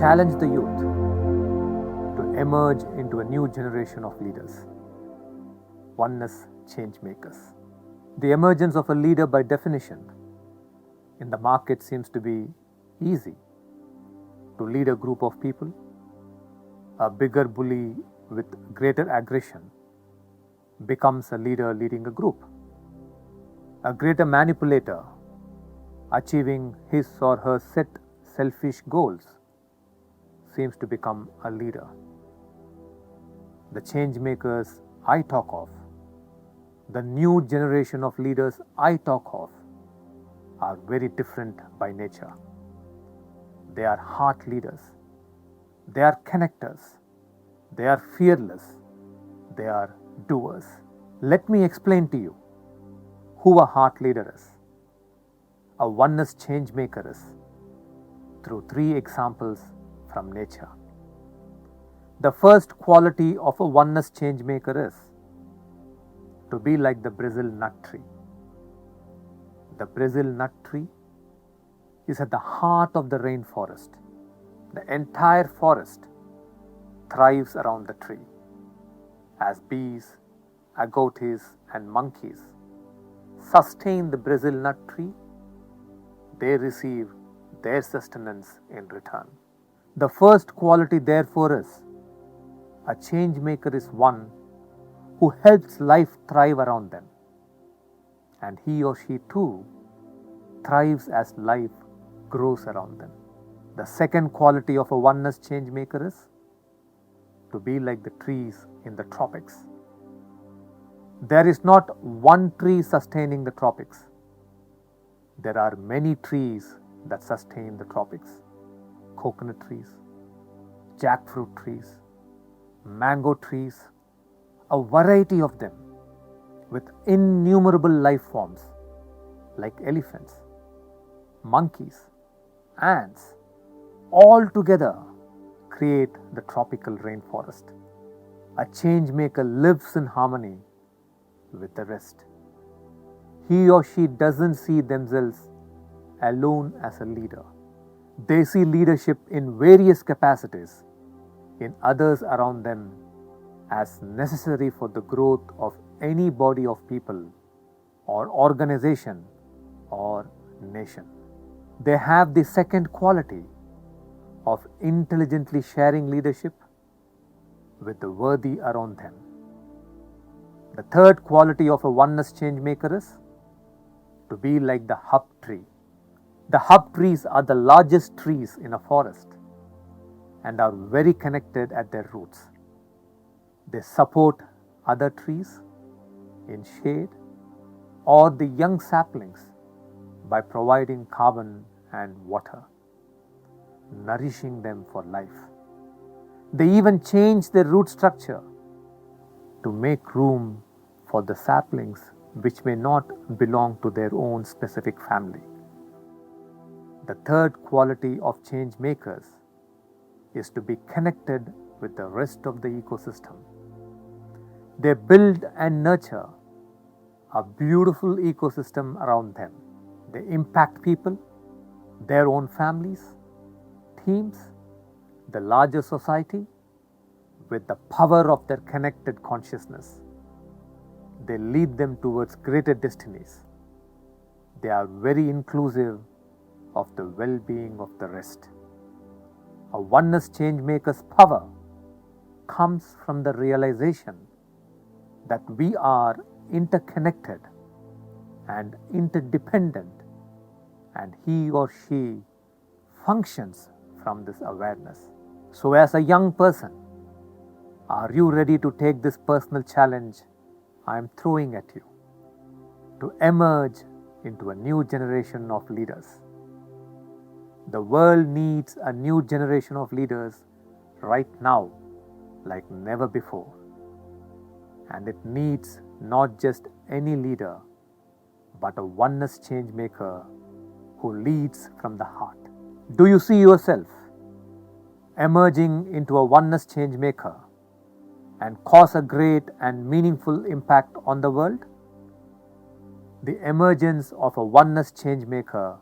challenge the youth to emerge into a new generation of leaders, oneness change makers. The emergence of a leader, by definition, in the market seems to be easy. To lead a group of people, a bigger bully with greater aggression becomes a leader leading a group. A greater manipulator achieving his or her set selfish goals seems to become a leader. The change makers I talk of, the new generation of leaders I talk of, are very different by nature. They are heart leaders. They are connectors. They are fearless. They are doers. Let me explain to you who a heart leader is, a oneness change maker is, through 3 examples from nature. The first quality of a oneness change maker is to be like the Brazil nut tree. The Brazil nut tree is at the heart of the rainforest. The entire forest thrives around the tree. As bees, agoutis, and monkeys sustain the Brazil nut tree, they receive their sustenance in return. The first quality, therefore, is a change maker is one who helps life thrive around them, and he or she too thrives as life grows around them. The second quality of a oneness change maker is to be like the trees in the tropics. There is not one tree sustaining the tropics. There are many trees that sustain the tropics. Coconut trees, jackfruit trees, mango trees, a variety of them with innumerable life forms like elephants, monkeys, ants, all together create the tropical rainforest. A change maker lives in harmony with the rest. He or she doesn't see themselves alone as a leader. They see leadership in various capacities in others around them as necessary for the growth of any body of people or organization or nation. They have the second quality of intelligently sharing leadership with the worthy around them. The third quality of a oneness change maker is to be like the hub tree. The hub trees are the largest trees in a forest and are very connected at their roots. They support other trees in shade or the young saplings by providing carbon and water, nourishing them for life. They even change their root structure to make room for the saplings which may not belong to their own specific family. The third quality of change makers is to be connected with the rest of the ecosystem. They build and nurture a beautiful ecosystem around them. They impact people, their own families, teams, the larger society with the power of their connected consciousness. They lead them towards greater destinies. They are very inclusive of the well-being of the rest. A oneness change maker's power comes from the realization that we are interconnected and interdependent, and he or she functions from this awareness. So, as a young person, are you ready to take this personal challenge I am throwing at you to emerge into a new generation of leaders? The world needs a new generation of leaders right now like never before. And it needs not just any leader, but a oneness change maker who leads from the heart. Do you see yourself emerging into a oneness change maker and cause a great and meaningful impact on the world? The emergence of a oneness change maker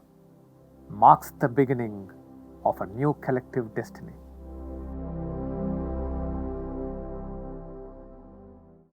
marks the beginning of a new collective destiny.